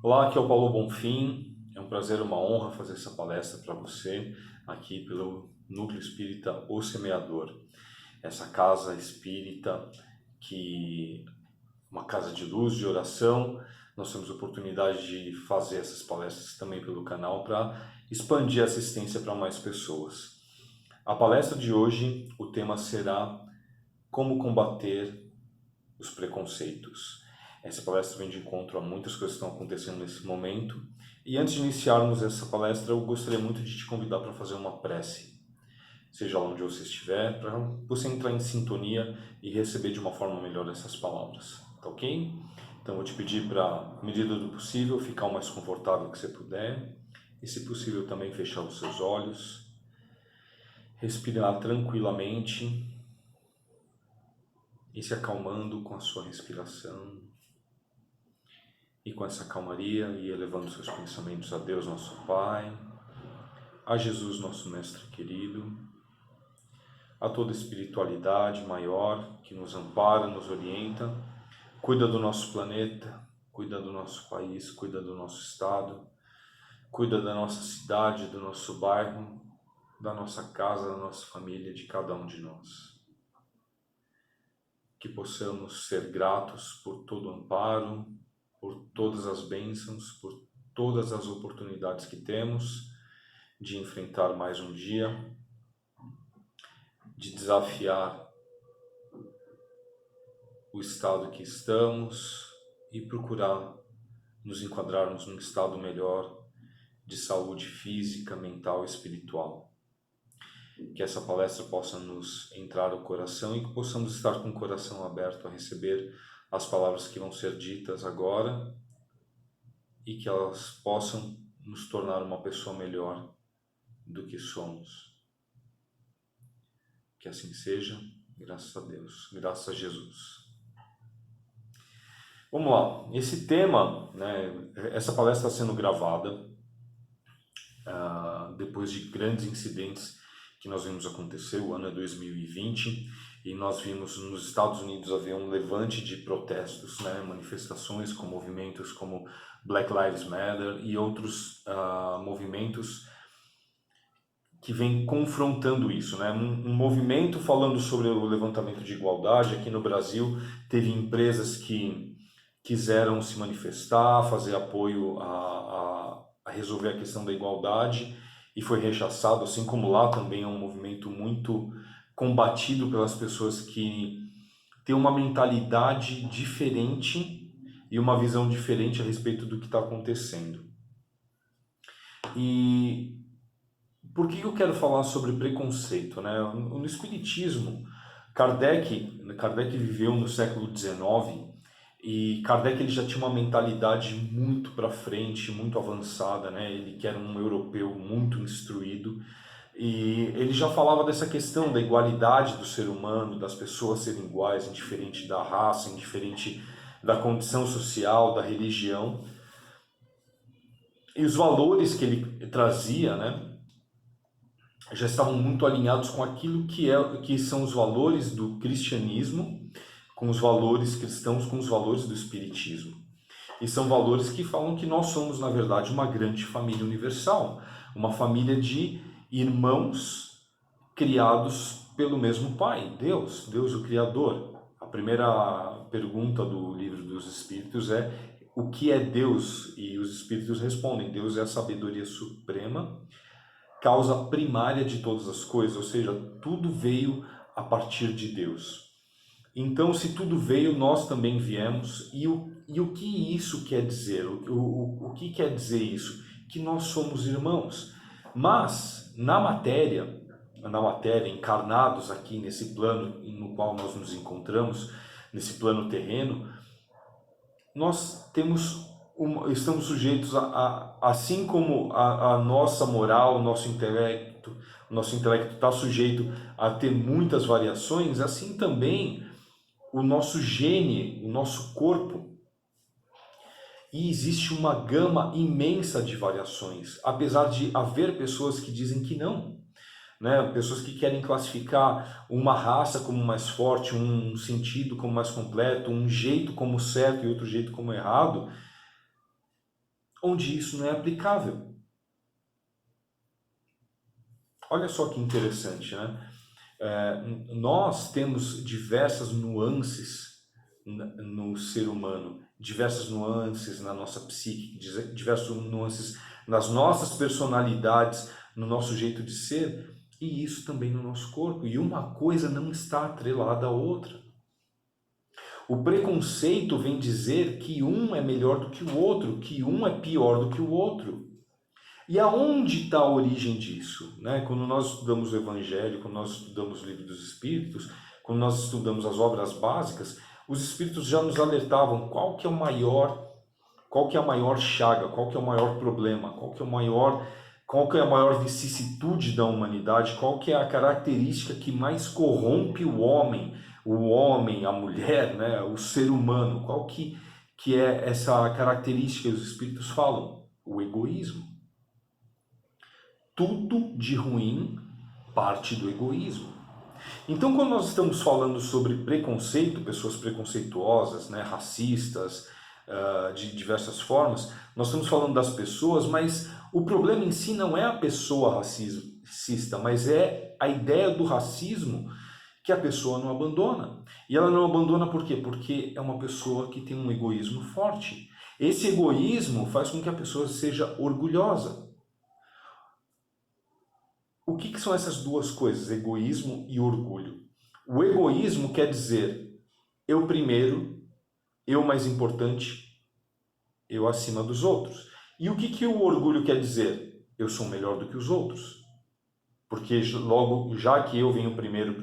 Olá, aqui é o Paulo Bonfim. É um prazer, uma honra fazer essa palestra para você aqui pelo Núcleo Espírita O Semeador. Essa casa espírita que uma casa de luz, de oração. Nós temos a oportunidade de fazer essas palestras também pelo canal para expandir a assistência para mais pessoas. A palestra de hoje, o tema será como combater os preconceitos. Essa palestra vem de encontro a muitas coisas que estão acontecendo nesse momento. E antes de iniciarmos essa palestra, eu gostaria muito de te convidar para fazer uma prece. Seja lá onde você estiver, para você entrar em sintonia e receber de uma forma melhor essas palavras. Tá ok? Então eu vou te pedir para, à medida do possível, ficar o mais confortável que você puder. E se possível também fechar os seus olhos. Respirar tranquilamente e se acalmando com a sua respiração. E com essa calmaria, e elevando seus pensamentos a Deus, nosso Pai, a Jesus, nosso Mestre querido, a toda espiritualidade maior que nos ampara, nos orienta, cuida do nosso planeta, cuida do nosso país, cuida do nosso estado, cuida da nossa cidade, do nosso bairro, da nossa casa, da nossa família, de cada um de nós. Que possamos ser gratos por todo o amparo, por todas as bênçãos, por todas as oportunidades que temos de enfrentar mais um dia, de desafiar o estado que estamos e procurar nos enquadrarmos num estado melhor de saúde física, mental e espiritual. Que essa palestra possa nos entrar no coração e que possamos estar com o coração aberto a receber as palavras que vão ser ditas agora e que elas possam nos tornar uma pessoa melhor do que somos. Que assim seja, graças a Deus, graças a Jesus. Vamos lá, esse tema, essa palestra está sendo gravada depois de grandes incidentes que nós vimos acontecer. O ano é 2020 e nós vimos nos Estados Unidos haver um levante de protestos, manifestações com movimentos como Black Lives Matter e outros movimentos que vem confrontando isso, um movimento falando sobre o levantamento de igualdade. Aqui no Brasil teve empresas que quiseram se manifestar, fazer apoio a resolver a questão da igualdade e foi rechaçado, assim como lá também é um movimento muito combatido pelas pessoas que têm uma mentalidade diferente e uma visão diferente a respeito do que está acontecendo. E por que eu quero falar sobre preconceito? No Espiritismo, Kardec viveu no século XIX e Kardec ele já tinha uma mentalidade muito para frente, muito avançada, Ele que era um europeu muito instruído e ele já falava dessa questão da igualdade do ser humano, das pessoas serem iguais, indiferente da raça, indiferente da condição social, da religião. E os valores que ele trazia, já estavam muito alinhados com aquilo que são os valores do cristianismo, com os valores cristãos, com os valores do espiritismo. E são valores que falam que nós somos, na verdade, uma grande família universal, uma família de irmãos criados pelo mesmo Pai, Deus o Criador. A primeira pergunta do Livro dos Espíritos é: o que é Deus? E os Espíritos respondem: Deus é a sabedoria suprema, causa primária de todas as coisas, ou seja, tudo veio a partir de Deus. Então, se tudo veio, nós também viemos. E o que isso quer dizer? O que quer dizer isso? Que nós somos irmãos. Mas, na matéria, encarnados aqui nesse plano no qual nós nos encontramos, nesse plano terreno, nós estamos sujeitos assim como a nossa moral, o nosso intelecto está sujeito a ter muitas variações, assim também o nosso gene, o nosso corpo. E existe uma gama imensa de variações, apesar de haver pessoas que dizem que não. Pessoas que querem classificar uma raça como mais forte, um sentido como mais completo, um jeito como certo e outro jeito como errado. onde isso não é aplicável. Olha só que interessante, né? Nós temos diversas nuances no ser humano, diversas nuances na nossa psique, diversas nuances nas nossas personalidades, no nosso jeito de ser, e isso também no nosso corpo. E uma coisa não está atrelada à outra. O preconceito vem dizer que um é melhor do que o outro, que um é pior do que o outro. E aonde está a origem disso? Né? Quando nós estudamos o Evangelho, quando nós estudamos o Livro dos Espíritos, quando nós estudamos as obras básicas, os Espíritos já nos alertavam qual que é a maior chaga, qual que é o maior problema, qual que é a maior vicissitude da humanidade, qual que é a característica que mais corrompe o homem, a mulher, né? O ser humano, qual que é essa característica que os Espíritos falam? O egoísmo. Tudo de ruim parte do egoísmo. Então, quando nós estamos falando sobre preconceito, pessoas preconceituosas, né, racistas, de diversas formas, nós estamos falando das pessoas, mas o problema em si não é a pessoa racista, mas é a ideia do racismo que a pessoa não abandona. E ela não abandona por quê? Porque é uma pessoa que tem um egoísmo forte. Esse egoísmo faz com que a pessoa seja orgulhosa. O que são essas duas coisas, egoísmo e orgulho? O egoísmo quer dizer eu primeiro, eu mais importante, eu acima dos outros. E o que o orgulho quer dizer? Eu sou melhor do que os outros. Porque logo, já que eu venho primeiro,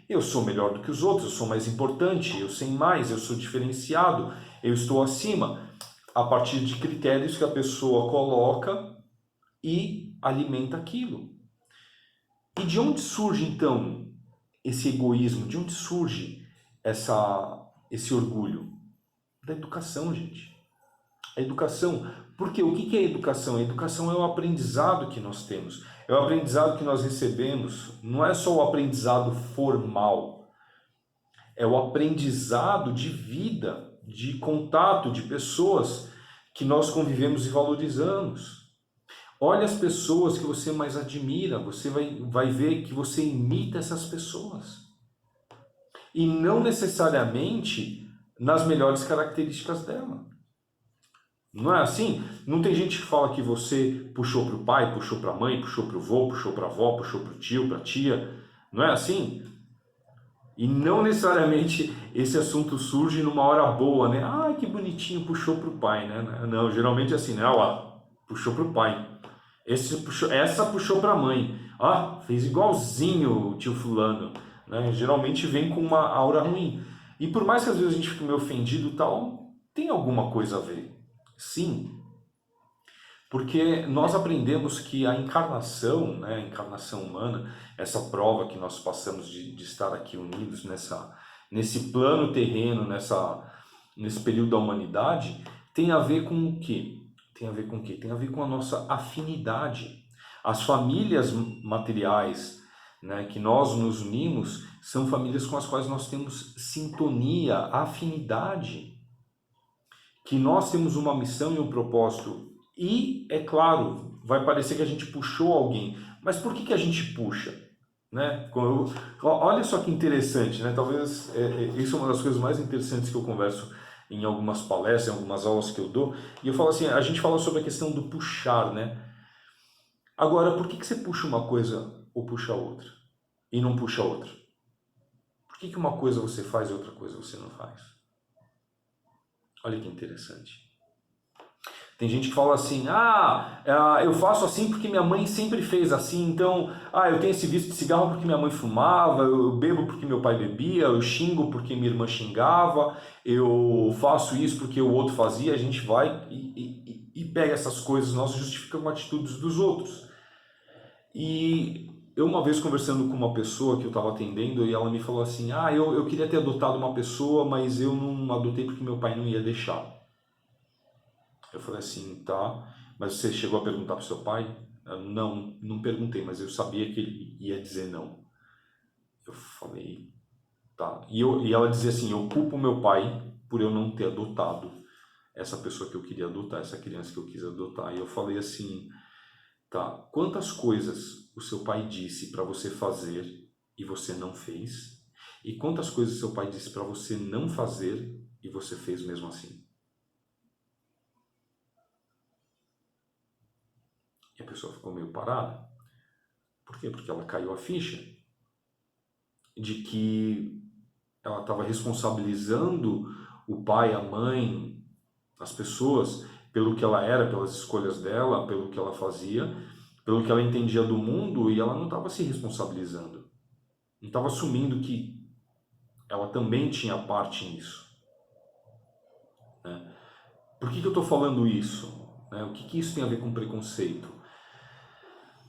eu sou melhor do que os outros, eu sou mais importante, eu sei mais, eu sou diferenciado, eu estou acima. A partir de critérios que a pessoa coloca e alimenta aquilo. E de onde surge, então, esse egoísmo? De onde surge esse orgulho? Da educação, gente. A educação. Porque o que é educação? A educação é o aprendizado que nós temos. É o aprendizado que nós recebemos. Não é só o aprendizado formal. É o aprendizado de vida, de contato, de pessoas que nós convivemos e valorizamos. Olha as pessoas que você mais admira, você vai ver que você imita essas pessoas. E não necessariamente nas melhores características dela. Não é assim? Não tem gente que fala que você puxou para o pai, puxou para a mãe, puxou para o vô, puxou para a avó, puxou para o tio, para a tia. Não é assim? E não necessariamente esse assunto surge numa hora boa, né? Ah, que bonitinho, puxou para o pai, né? Não, geralmente é assim, né? Ah, puxou para o pai. Essa puxou para a mãe. Ah, fez igualzinho o tio fulano. Né? Geralmente vem com uma aura ruim. E por mais que às vezes a gente fique meio ofendido e tal, tem alguma coisa a ver. Sim, porque nós aprendemos que a encarnação, né, a encarnação humana, essa prova que nós passamos de estar aqui unidos nesse plano terreno, nesse período da humanidade, tem a ver com o quê? Tem a ver com o quê? Tem a ver com a nossa afinidade. As famílias materiais, né, que nós nos unimos são famílias com as quais nós temos sintonia, afinidade, que nós temos uma missão e um propósito. E, é claro, vai parecer que a gente puxou alguém, mas por que a gente puxa? Né? Olha só que interessante, né? Talvez isso é uma das coisas mais interessantes que eu converso em algumas palestras, em algumas aulas que eu dou, e eu falo assim, a gente fala sobre a questão do puxar, né? Agora, por que você puxa uma coisa ou puxa outra? E não puxa outra? Por que uma coisa você faz e outra coisa você não faz? Olha que interessante. Tem gente que fala assim, eu faço assim porque minha mãe sempre fez assim, então, eu tenho esse vício de cigarro porque minha mãe fumava, eu bebo porque meu pai bebia, eu xingo porque minha irmã xingava, eu faço isso porque o outro fazia, a gente vai e pega essas coisas nossas e justifica com atitudes dos outros. E eu uma vez conversando com uma pessoa que eu estava atendendo e ela me falou assim, eu queria ter adotado uma pessoa, mas eu não adotei porque meu pai não ia deixar. Eu falei assim, tá, mas você chegou a perguntar para o seu pai? Não perguntei, mas eu sabia que ele ia dizer não. Eu falei, tá. E ela dizia assim, eu culpo meu pai por eu não ter adotado. essa pessoa que eu queria adotar, essa criança que eu quis adotar. E eu falei assim, tá, quantas coisas o seu pai disse para você fazer e você não fez? E quantas coisas seu pai disse para você não fazer e você fez mesmo assim? E a pessoa ficou meio parada. Por quê? Porque ela caiu a ficha de que ela estava responsabilizando o pai, a mãe, as pessoas, pelo que ela era, pelas escolhas dela, pelo que ela fazia, pelo que ela entendia do mundo, e ela não estava se responsabilizando. Não estava assumindo que ela também tinha parte nisso. Né? Por que eu estou falando isso? Né? O que isso tem a ver com preconceito?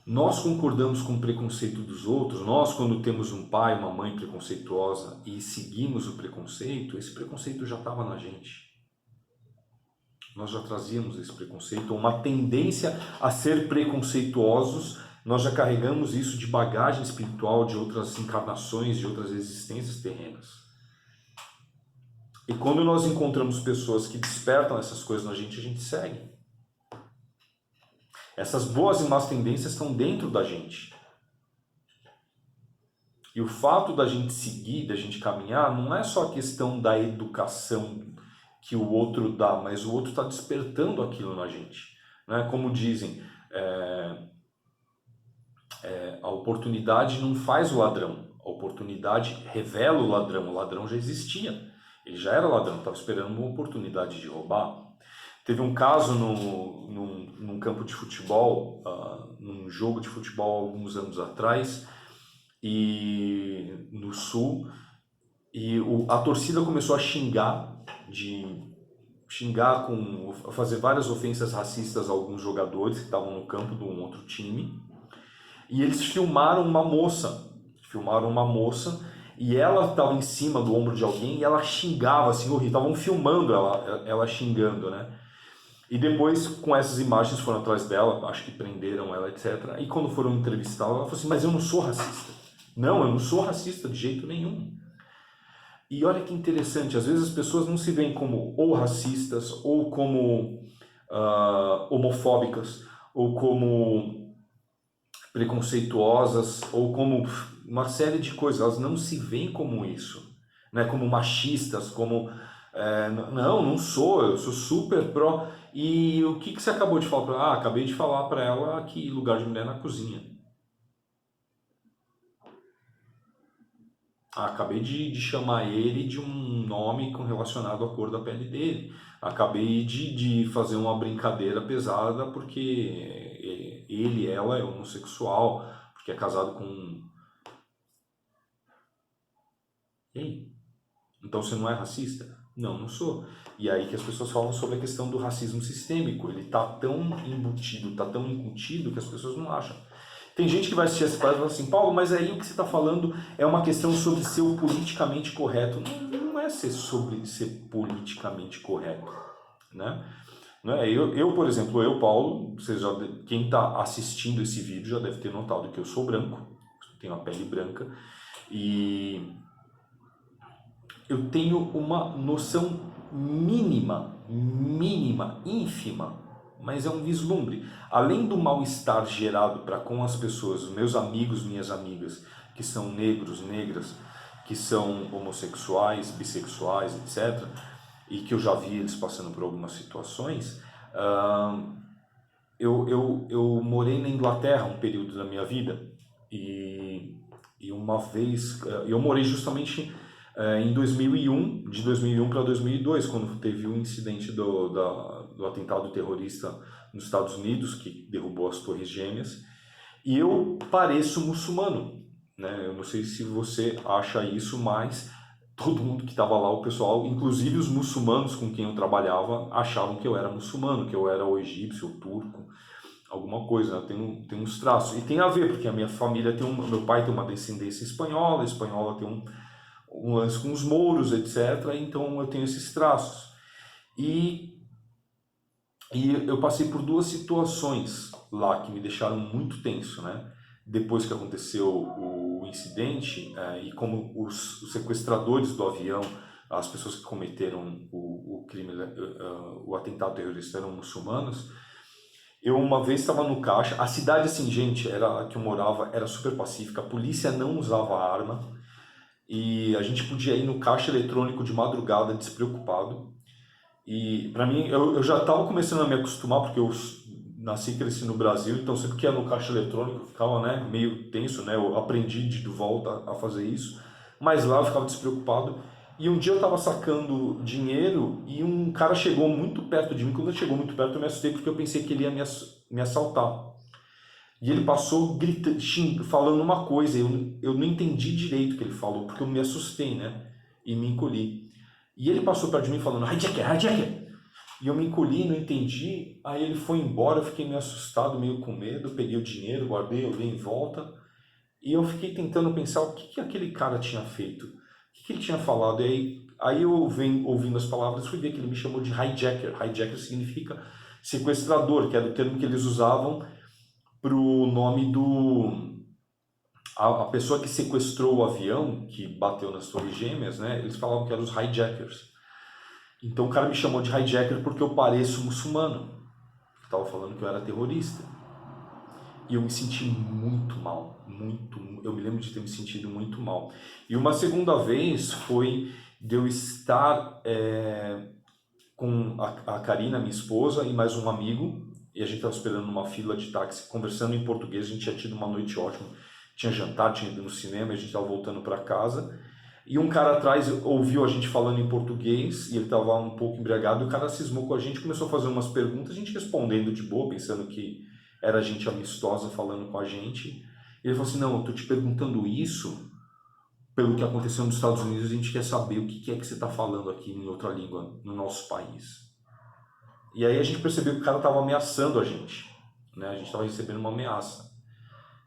Nós concordamos com o preconceito dos outros, nós quando temos um pai, uma mãe preconceituosa e seguimos o preconceito, esse preconceito já estava na gente. Nós já trazíamos esse preconceito, uma tendência a ser preconceituosos, nós já carregamos isso de bagagem espiritual de outras encarnações, de outras existências terrenas. E quando nós encontramos pessoas que despertam essas coisas na gente, a gente segue. Essas boas e más tendências estão dentro da gente. E o fato da gente seguir, da gente caminhar, não é só a questão da educação que o outro dá, mas o outro está despertando aquilo na gente. Né? Como dizem, a oportunidade não faz o ladrão, a oportunidade revela o ladrão já existia, ele já era ladrão, estava esperando uma oportunidade de roubar. Teve um caso num campo de futebol, num jogo de futebol alguns anos atrás, e no sul, e a torcida começou a fazer várias ofensas racistas a alguns jogadores que estavam no campo de um outro time, e eles filmaram uma moça, e ela estava em cima do ombro de alguém e ela xingava assim, horrível, estavam filmando ela xingando, né? E depois, com essas imagens, foram atrás dela, acho que prenderam ela, etc. E quando foram entrevistá-la, ela falou assim, mas eu não sou racista. Não, eu não sou racista de jeito nenhum. E olha que interessante, às vezes as pessoas não se veem como ou racistas, ou como homofóbicas, ou como preconceituosas, ou como uma série de coisas. Elas não se veem como isso, né? Como machistas, como... não sou, eu sou super pró. E o que você acabou de falar para ela? Acabei de falar para ela que lugar de mulher é na cozinha. Acabei de chamar ele de um nome relacionado à cor da pele dele. Acabei de fazer uma brincadeira pesada porque ela é homossexual, porque é casado com... Ei, então você não é racista? Não, não sou. E aí que as pessoas falam sobre a questão do racismo sistêmico. Ele está tão embutido, está tão incutido que as pessoas não acham. Tem gente que vai assistir essa palestra e fala assim, Paulo, mas aí o que você está falando é uma questão sobre ser o politicamente correto. Não é sobre ser politicamente correto, né? Não é? Por exemplo, Paulo, quem está assistindo esse vídeo já deve ter notado que eu sou branco, tenho a pele branca, e eu tenho uma noção mínima, ínfima, mas é um vislumbre. Além do mal-estar gerado para com as pessoas, os meus amigos, minhas amigas, que são negros, negras, que são homossexuais, bissexuais, etc., e que eu já vi eles passando por algumas situações, eu morei na Inglaterra um período da minha vida, e uma vez, eu morei justamente em 2001, de 2001 para 2002, quando teve o incidente do atentado terrorista nos Estados Unidos, que derrubou as Torres Gêmeas, e eu pareço muçulmano, né? Eu não sei se você acha isso, mas todo mundo que estava lá, o pessoal, inclusive os muçulmanos com quem eu trabalhava, achavam que eu era muçulmano, que eu era o egípcio, o turco, alguma coisa, né? Tem uns traços. E tem a ver, porque a minha família meu pai tem uma descendência espanhola, a espanhola tem um lance com os mouros, etc. Então eu tenho esses traços. E eu passei por duas situações lá que me deixaram muito tenso, né? Depois que aconteceu o incidente, e como os sequestradores do avião as pessoas que cometeram o crime, o atentado terrorista eram muçulmanos. Eu uma vez estava no caixa, a cidade assim, gente, era que eu morava, era super pacífica, a polícia não usava arma e a gente podia ir no caixa eletrônico de madrugada despreocupado. E para mim, eu já estava começando a me acostumar, porque eu nasci e cresci no Brasil, então sempre que ia no caixa eletrônico eu ficava, né, meio tenso, né, eu aprendi de volta a fazer isso, mas lá eu ficava despreocupado. E um dia eu estava sacando dinheiro e um cara chegou muito perto de mim. Quando ele chegou muito perto eu me assustei porque eu pensei que ele ia me assaltar. E ele passou gritando, falando uma coisa, eu não entendi direito o que ele falou, porque eu me assustei, né, e me encolhi. E ele passou perto de mim falando, hijacker, hijacker! E eu me encolhi, não entendi. Aí ele foi embora, eu fiquei meio assustado, meio com medo. Peguei o dinheiro, guardei, olhei em volta. E eu fiquei tentando pensar o que aquele cara tinha feito. O que ele tinha falado. E aí eu venho ouvindo as palavras, fui ver que ele me chamou de hijacker. Hijacker significa sequestrador, que era o termo que eles usavam para o nome a pessoa que sequestrou o avião, que bateu nas Torres Gêmeas, né? Eles falavam que eram os hijackers. Então o cara me chamou de hijacker porque eu pareço muçulmano. Estava falando que eu era terrorista. E eu me senti muito mal, eu me lembro de ter me sentido muito mal. E uma segunda vez foi de eu estar com a Karina, minha esposa, e mais um amigo, e a gente estava esperando numa fila de táxi, conversando em português. A gente tinha tido uma noite ótima, tinha jantado, tinha ido no cinema, a gente estava voltando para casa. E um cara atrás ouviu a gente falando em português, e ele estava um pouco embriagado, e o cara cismou com a gente, começou a fazer umas perguntas, a gente respondendo de boa, pensando que era gente amistosa falando com a gente. E ele falou assim, não, eu estou te perguntando isso pelo que aconteceu nos Estados Unidos, a gente quer saber o que é que você está falando aqui em outra língua no nosso país. E aí a gente percebeu que o cara estava ameaçando a gente, né? A gente estava recebendo uma ameaça.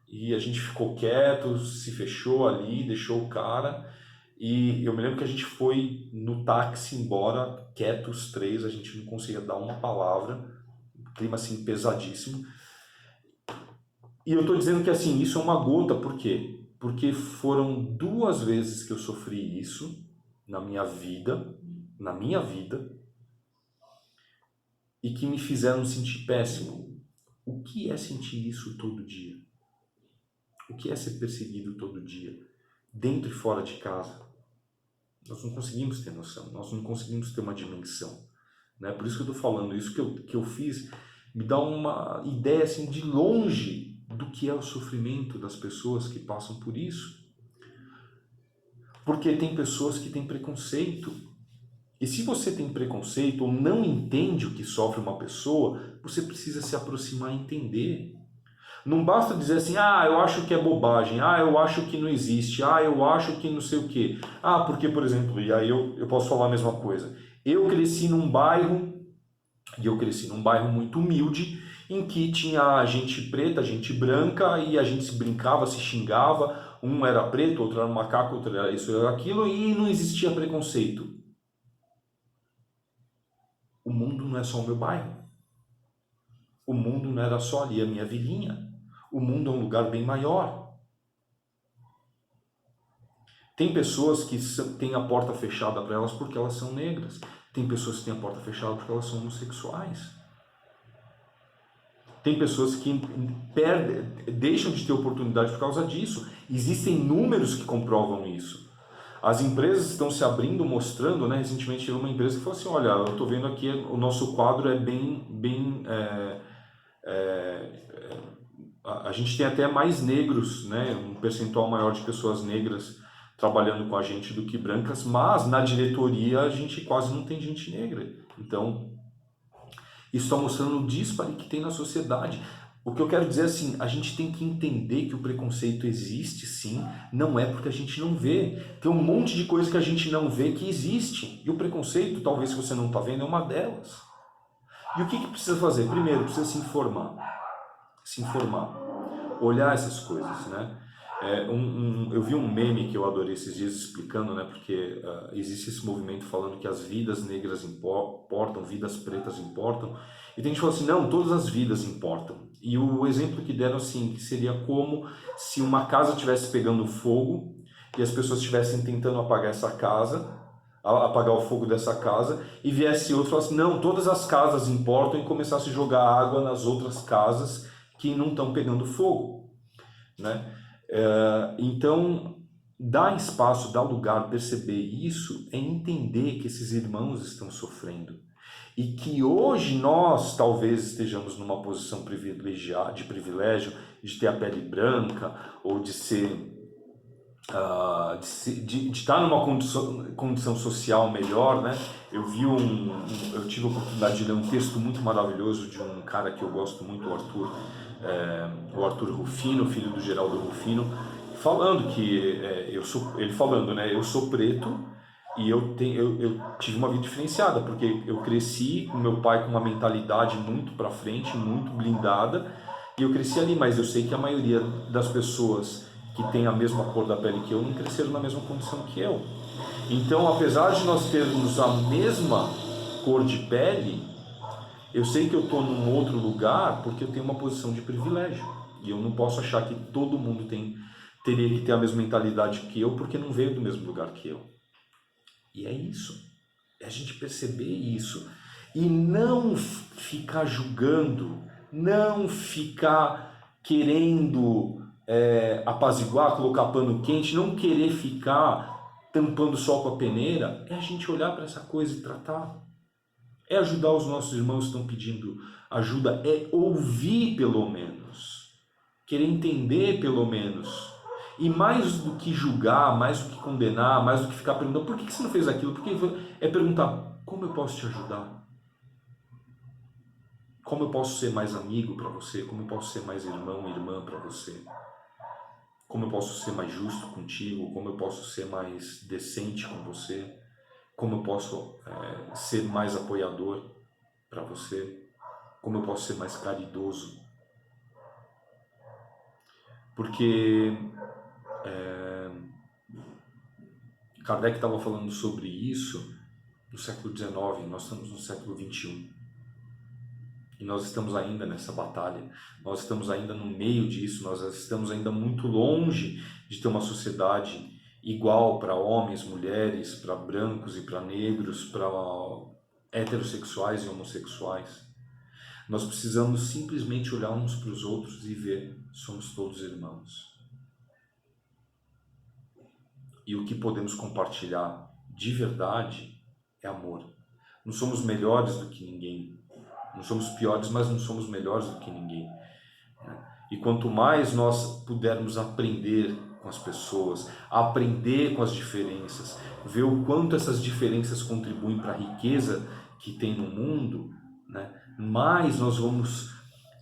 E a gente ficou quieto, se fechou ali, deixou o cara. E eu me lembro que a gente foi no táxi embora, quieto os três, a gente não conseguia dar uma palavra, clima assim pesadíssimo. E eu estou dizendo que assim, isso é uma gota, por quê? Porque foram 2 vezes que eu sofri isso na minha vida, e que me fizeram sentir péssimo. O que é sentir isso todo dia? O que é ser perseguido todo dia, dentro e fora de casa? Nós não conseguimos ter noção, nós não conseguimos ter uma dimensão. Né? Por isso que eu estou falando, isso que eu fiz me dá uma ideia assim, de longe do que é o sofrimento das pessoas que passam por isso. Porque tem pessoas que têm preconceito. E se você tem preconceito ou não entende o que sofre uma pessoa, você precisa se aproximar e entender. Não basta dizer assim, eu acho que é bobagem, eu acho que não existe, eu acho que não sei o quê. Porque, por exemplo, e aí eu posso falar a mesma coisa. Eu cresci num bairro muito humilde, em que tinha gente preta, gente branca, e a gente se brincava, se xingava, um era preto, outro era macaco, outro era isso, era aquilo, e não existia preconceito. O mundo não é só o meu bairro. O mundo não era só ali a minha vilinha. O mundo é um lugar bem maior. Tem pessoas que têm a porta fechada para elas porque elas são negras. Tem pessoas que têm a porta fechada porque elas são homossexuais. Tem pessoas que deixam de ter oportunidade por causa disso. Existem números que comprovam isso. As empresas estão se abrindo, mostrando, né? Recentemente uma empresa que falou assim, olha, eu estou vendo aqui, o nosso quadro é a gente tem até mais negros, né? Um percentual maior de pessoas negras trabalhando com a gente do que brancas, mas na diretoria a gente quase não tem gente negra. Então, isso está mostrando o dispare que tem na sociedade. O que eu quero dizer é assim, a gente tem que entender que o preconceito existe sim, não é porque a gente não vê. Tem um monte de coisa que a gente não vê que existe. E o preconceito, talvez se você não está vendo, é uma delas. E o que precisa fazer? Primeiro, precisa se informar. Olhar essas coisas, né? Eu vi um meme que eu adorei esses dias explicando, né? Porque existe esse movimento falando que as vidas negras importam, vidas pretas importam. E tem gente que fala assim, não, todas as vidas importam. E o exemplo que deram assim, que seria como se uma casa estivesse pegando fogo e as pessoas estivessem tentando apagar essa casa. apagar o fogo dessa casa, e viesse outro e falasse, não, todas as casas importam, e começasse a jogar água nas outras casas que não estão pegando fogo, né? Então, dar espaço, dar lugar, perceber isso, é entender que esses irmãos estão sofrendo. E que hoje nós talvez estejamos numa posição privilegiada, de privilégio, de ter a pele branca, ou de ser de estar numa condição social melhor, né? Eu tive a oportunidade de ler um texto muito maravilhoso de um cara que eu gosto muito, o Arthur Rufino, filho do Geraldo Rufino, falando que ele falando, né? Eu sou preto e eu tive uma vida diferenciada, porque eu cresci com meu pai com uma mentalidade muito para frente, muito blindada, e eu cresci ali, mas eu sei que a maioria das pessoas que tem a mesma cor da pele que eu não cresceram na mesma condição que eu. Então, apesar de nós termos a mesma cor de pele, eu sei que eu estou num outro lugar porque eu tenho uma posição de privilégio. E eu não posso achar que todo mundo teria que ter a mesma mentalidade que eu porque não veio do mesmo lugar que eu. E é isso. É a gente perceber isso. E não ficar julgando, não ficar querendo apaziguar, colocar pano quente, não querer ficar tampando o sol com a peneira, é a gente olhar para essa coisa e tratar. É ajudar os nossos irmãos que estão pedindo ajuda, é ouvir pelo menos, querer entender pelo menos. E mais do que julgar, mais do que condenar, mais do que ficar perguntando por que você não fez aquilo, é perguntar como eu posso te ajudar? Como eu posso ser mais amigo para você? Como eu posso ser mais irmão, irmã para você? Como eu posso ser mais justo contigo? Como eu posso ser mais decente com você? Como eu posso ser mais apoiador para você? Como eu posso ser mais caridoso? Porque Kardec estava falando sobre isso no século XIX, nós estamos no século XXI. E nós estamos ainda nessa batalha, nós estamos ainda no meio disso, nós estamos ainda muito longe de ter uma sociedade igual para homens, mulheres, para brancos e para negros, para heterossexuais e homossexuais. Nós precisamos simplesmente olhar uns para os outros e ver, somos todos irmãos. E o que podemos compartilhar de verdade é amor. Não somos melhores do que ninguém. Não somos piores, mas não somos melhores do que ninguém. E quanto mais nós pudermos aprender com as pessoas, aprender com as diferenças, ver o quanto essas diferenças contribuem para a riqueza que tem no mundo, né, mais nós vamos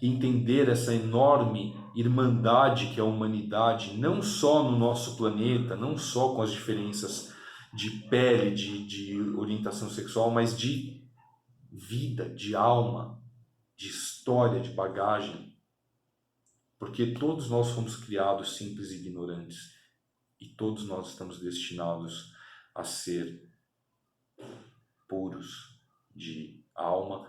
entender essa enorme irmandade que é a humanidade, não só no nosso planeta, não só com as diferenças de pele, de orientação sexual, mas de vida, de alma, de história, de bagagem. Porque todos nós fomos criados simples e ignorantes e todos nós estamos destinados a ser puros de alma,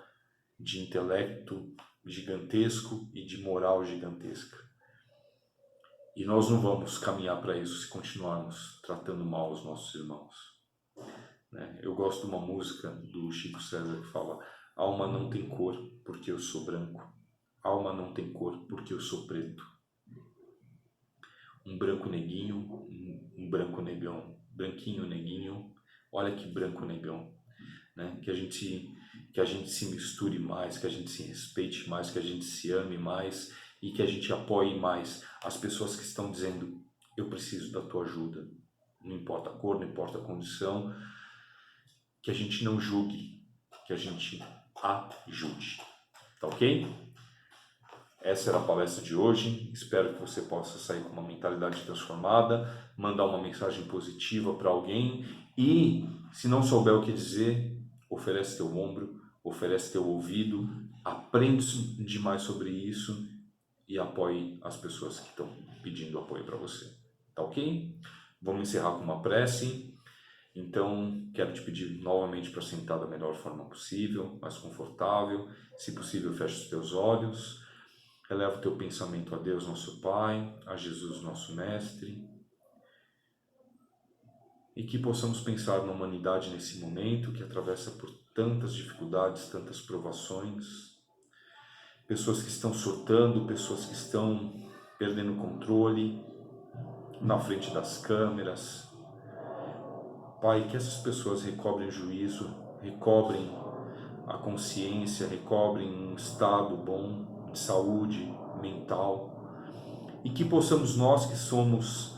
de intelecto gigantesco e de moral gigantesca. E nós não vamos caminhar para isso se continuarmos tratando mal os nossos irmãos. Eu gosto de uma música do Chico César que fala: alma não tem cor porque eu sou branco, alma não tem cor porque eu sou preto. Um branco neguinho, um branco negão, branquinho neguinho, olha que branco negão. Né? Que a gente se misture mais, que a gente se respeite mais, que a gente se ame mais e que a gente apoie mais as pessoas que estão dizendo: eu preciso da tua ajuda, não importa a cor, não importa a condição. Que a gente não julgue, que a gente ajude, tá ok? Essa era a palestra de hoje, espero que você possa sair com uma mentalidade transformada, mandar uma mensagem positiva para alguém e, se não souber o que dizer, oferece teu ombro, oferece teu ouvido, aprende demais sobre isso e apoie as pessoas que estão pedindo apoio para você, tá ok? Vamos encerrar com uma prece. Então, quero te pedir novamente para sentar da melhor forma possível, mais confortável. Se possível, feche os teus olhos. Eleva o teu pensamento a Deus, nosso Pai, a Jesus, nosso Mestre. e que possamos pensar na humanidade nesse momento que atravessa por tantas dificuldades, tantas provações, pessoas que estão surtando, pessoas que estão perdendo o controle na frente das câmeras. Pai, que essas pessoas recobrem o juízo, recobrem a consciência, recobrem um estado bom de saúde mental, e que possamos nós que somos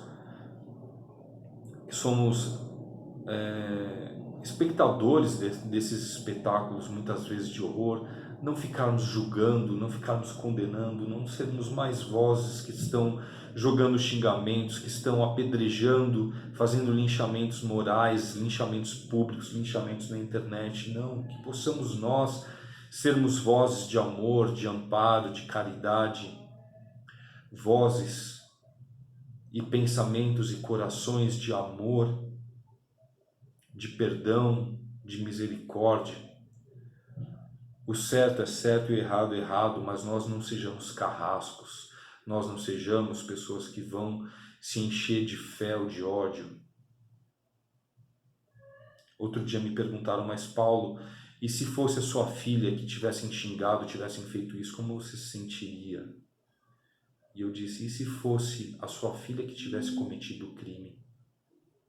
espectadores desses espetáculos, muitas vezes de horror, não ficarmos julgando, não ficarmos condenando, não sermos mais vozes que estão jogando xingamentos, que estão apedrejando, fazendo linchamentos morais, linchamentos públicos, linchamentos na internet. Não, que possamos nós sermos vozes de amor, de amparo, de caridade, vozes e pensamentos e corações de amor, de perdão, de misericórdia. O certo é certo e o errado é errado, mas nós não sejamos carrascos, nós não sejamos pessoas que vão se encher de fé ou de ódio. Outro dia me perguntaram, mas Paulo, e se fosse a sua filha que tivessem xingado, tivessem feito isso, como você se sentiria? E eu disse, e se fosse a sua filha que tivesse cometido o crime?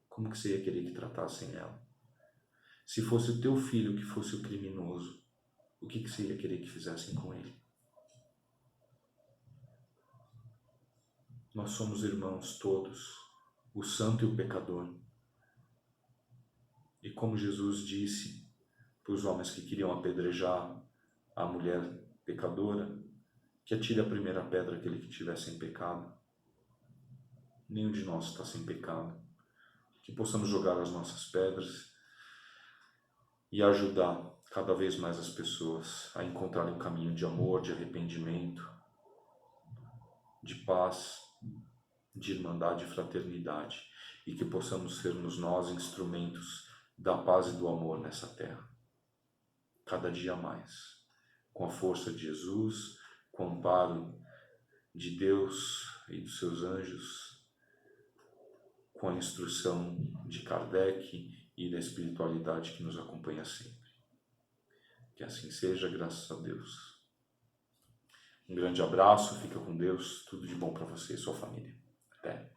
Como que você ia querer que tratassem ela? Se fosse o teu filho que fosse o criminoso, o que você ia querer que fizessem com ele? Nós somos irmãos todos, o santo e o pecador. E como Jesus disse para os homens que queriam apedrejar a mulher pecadora, que atire a primeira pedra aquele que estiver sem pecado. Nenhum de nós está sem pecado. Que possamos jogar as nossas pedras e ajudar cada vez mais as pessoas a encontrarem um caminho de amor, de arrependimento, de paz, de irmandade e fraternidade, e que possamos sermos nós instrumentos da paz e do amor nessa terra, cada dia mais, com a força de Jesus, com o amparo de Deus e dos seus anjos, com a instrução de Kardec e da espiritualidade que nos acompanha sempre. Que assim seja, graças a Deus. Um grande abraço, fica com Deus, tudo de bom para você e sua família. Até.